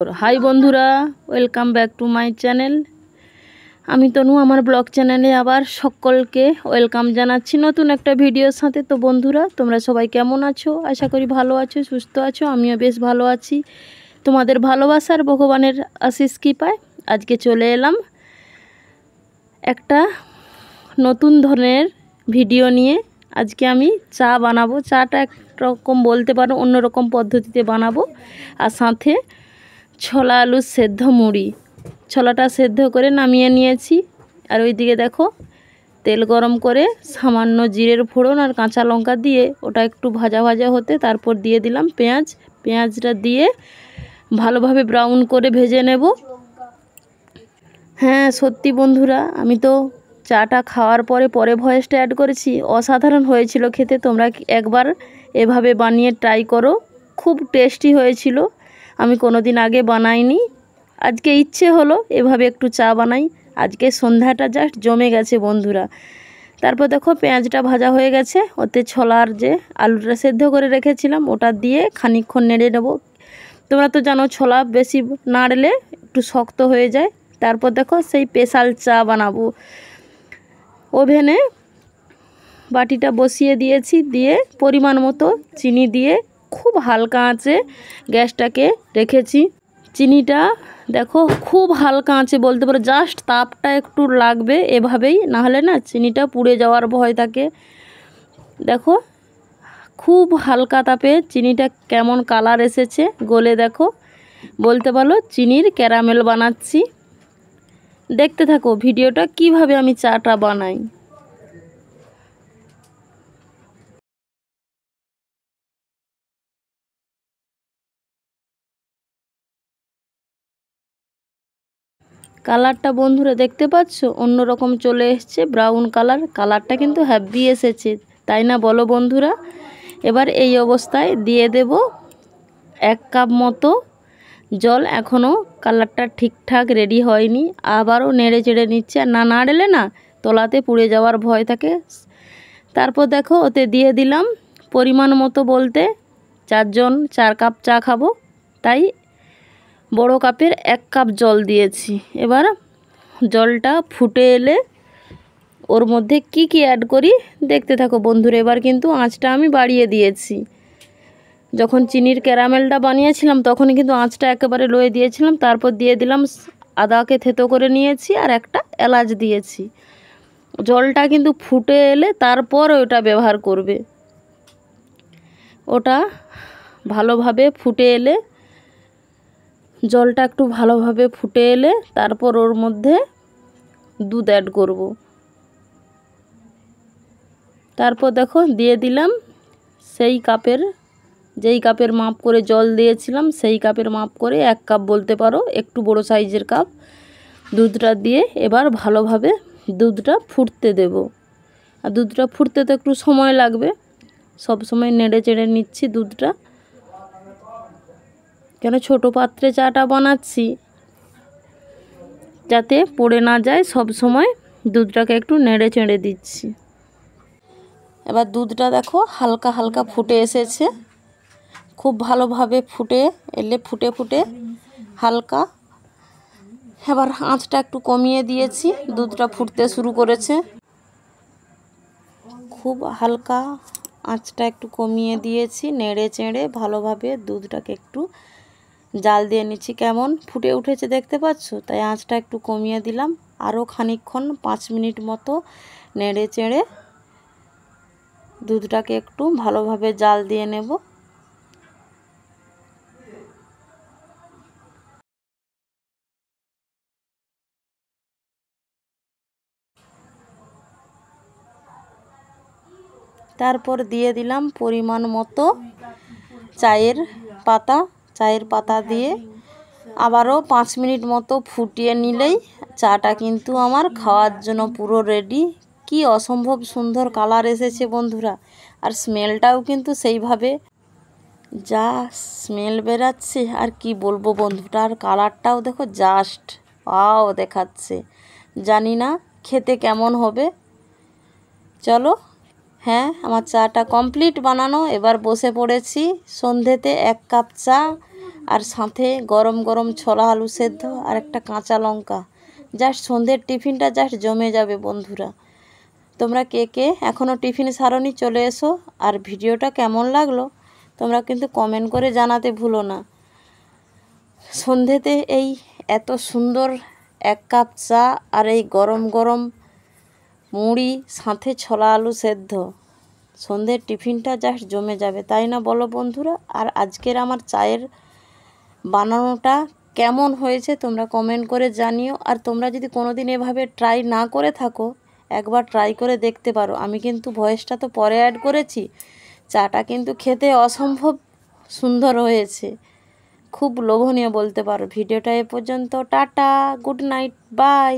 High বন্ধুরা, welcome back to my channel. আমি তনু, আমার ব্লগ চ্যানেলে আবার সকলকে ওয়েলকাম জানাচ্ছি নতুন একটা ভিডিওর সাথে। তো বন্ধুরা, তোমরা সবাই কেমন আছো? আশা করি ভালো আছো, সুস্থ আছো। আমিও বেশ ভালো আছি। তোমাদের ভালোবাসার ভগবানের আশিস কৃপায় আজকে চলে এলাম একটা নতুন ধরনের ভিডিও নিয়ে। আজকে আমি চা বানাবো। চাটা একরকম বলতে পারো অন্যরকম পদ্ধতিতে বানাবো। আর সাথে ছোলা আলু সেদ্ধ মুড়ি। ছোলাটা সেদ্ধ করে নামিয়ে নিয়েছি। আর ওইদিকে দেখো, তেল গরম করে সামান্য জিরের ফোড়ন আর কাঁচা লঙ্কা দিয়ে ওটা একটু ভাজা ভাজা হতে তারপর দিয়ে দিলাম পেঁয়াজ। পেঁয়াজটা দিয়ে ভালোভাবে ব্রাউন করে ভেজে নেব। হ্যাঁ সত্যি বন্ধুরা, আমি তো চাটা খাওয়ার পরে ভয়েসটা অ্যাড করেছি। অসাধারণ হয়েছিল খেতে। তোমরা একবার এভাবে বানিয়ে ট্রাই করো, খুব টেস্টি হয়েছিল। আমি কোনো দিন আগে বানাইনি, আজকে ইচ্ছে হলো এভাবে একটু চা বানাই। আজকে সন্ধ্যাটা জাস্ট জমে গেছে বন্ধুরা। তারপর দেখো পেঁয়াজটা ভাজা হয়ে গেছে, ওতে ছোলার যে আলুটা সেদ্ধ করে রেখেছিলাম ওটা দিয়ে খানিকক্ষণ নেড়ে নেব। তোমরা তো জানো ছোলা বেশি নাড়লে একটু শক্ত হয়ে যায়। তারপর দেখো সেই স্পেশাল চা বানাবো। ওভেনে বাটিটা বসিয়ে দিয়েছি, দিয়ে পরিমাণ মতো চিনি দিয়ে খুব হালকা আঁচে গ্যাসটাকে রেখেছি। চিনিটা দেখো খুব হালকা আঁচে বলতে পারো, জাস্ট তাপটা একটু লাগবে এভাবেই, নাহলে না চিনিটা পুড়ে যাওয়ার ভয় থাকে। দেখো খুব হালকা তাপে চিনিটা কেমন কালার এসেছে গলে। দেখো বলতে পারো চিনির ক্যারামেল বানাচ্ছি। দেখতে থাকো ভিডিওটা কিভাবে আমি চাটা বানাই। কালারটা বন্ধুরা দেখতে পাচ্ছ অন্যরকম চলে এসছে, ব্রাউন কালার। কালারটা কিন্তু হ্যাভি এসেছে, তাই না বলো বন্ধুরা? এবার এই অবস্থায় দিয়ে দেব 1 কাপ মতো জল। এখনও কালারটা ঠিকঠাক রেডি হয়নি, আবারও নেড়ে চেড়ে নিচ্ছে। আর না নাড়লে না তলাতে পুড়ে যাওয়ার ভয় থাকে। তারপর দেখো ওতে দিয়ে দিলাম পরিমাণ মতো, বলতে 4 জন 4 কাপ চা খাবো, তাই বড় কাপের 1 কাপ জল দিয়েছি। এবার জলটা ফুটে এলে ওর মধ্যে কি কি অ্যাড করি দেখতে থাকো বন্ধুরা। এবার কিন্তু আঁচটা আমি বাড়িয়ে দিয়েছি। যখন চিনির ক্যারামেলটা বানিয়েছিলাম তখন কিন্তু আঁচটা একেবারে লোয়ে দিয়েছিলাম। তারপর দিয়ে দিলাম আদাকে থেতো করে নিয়েছি আর একটা এলাচ দিয়েছি। জলটা কিন্তু ফুটে এলে তারপর ওটা ব্যবহার করবে। ওটা ভালোভাবে ফুটে এলে, জলটা একটু ভালোভাবে ফুটে এলে তারপর ওর মধ্যে দুধ অ্যাড করব। তারপর দেখো দিয়ে দিলাম যেই কাপের মাপ করে জল দিয়েছিলাম সেই কাপের মাপ করে 1 কাপ বলতে পারো, একটু বড় সাইজের কাপ দুধটা দিয়ে এবার ভালোভাবে দুধটা ফুটতে দেব। আর দুধটা ফুটতে তো একটু সময় লাগবে, সব সময় নেড়ে চেড়ে নিচ্ছি দুধটা, কেন ছোট পাত্রে চাটা বানাচ্ছি যাতে পড়ে না যায়। সব সময় দুধটাকে একটু নেড়ে চেড়ে দিচ্ছি। এবার দুধটা দেখো হালকা হালকা ফুটে এসেছে, খুব ভালোভাবে ফুটে এলে ফুটে হালকা। এবার আঁচটা একটু কমিয়ে দিয়েছি, দুধটা ফুটতে শুরু করেছে। খুব হালকা আঁচটা একটু কমিয়ে দিয়েছি, নেড়ে চেড়ে ভালোভাবে দুধটাকে একটু জাল দিয়ে নিচ্ছি। কেমন ফুটে উঠেছে দেখতে পাচ্ছ, তাই আঁচটা একটু কমিয়ে দিলাম। আরও খানিকক্ষণ 5 মিনিট মতো নেড়ে চেড়ে দুধটাকে একটু ভালোভাবে জাল দিয়ে নেব। তারপর দিয়ে দিলাম পরিমাণ মতো চায়ের পাতা দিয়ে আবারও 5 মিনিট মতো ফুটিয়ে নিলেই চাটা কিন্তু আমার খাওয়ার জন্য পুরো রেডি। কি অসম্ভব সুন্দর কালার এসেছে বন্ধুরা, আর স্মেলটাও কিন্তু সেইভাবে যা স্মেল বেরাচ্ছে আর কি বলবো বন্ধুরা। আর কালারটাও দেখো জাস্ট ওয়াও দেখাচ্ছে। জানি না খেতে কেমন হবে। চলো, হ্যাঁ আমার চাটা কমপ্লিট বানানো। এবার বসে পড়েছি সন্ধেতে 1 কাপ চা আর সাথে গরম গরম ছোলা আলু সেদ্ধ আর একটা কাঁচা লঙ্কা। জাস্ট সন্ধ্যের টিফিনটা জাস্ট জমে যাবে বন্ধুরা। তোমরা কে কে এখনও টিফিন সারনি চলে এসো। আর ভিডিওটা কেমন লাগলো তোমরা কিন্তু কমেন্ট করে জানাতে ভুলো না। সন্ধ্যেতে এই এত সুন্দর 1 কাপ চা আর এই গরম গরম মুড়ি সাথে ছোলা আলু সেদ্ধ, সন্ধ্যের টিফিনটা জাস্ট জমে যাবে, তাই না বলো বন্ধুরা? আর আজকের আমার চায়ের বানানোটা কেমন হয়েছে তোমরা কমেন্ট করে জানিও। আর তোমরা যদি কোনো দিন এভাবে ট্রাই না করে থাকো একবার ট্রাই করে দেখতে পারো। আমি কিন্তু ভয়েসটা তো পরে অ্যাড করেছি। চাটা কিন্তু খেতে অসম্ভব সুন্দর হয়েছে, খুব লোভনীয় বলতে পারো। ভিডিওটা এ পর্যন্ত, টাটা, গুড নাইট, বাই।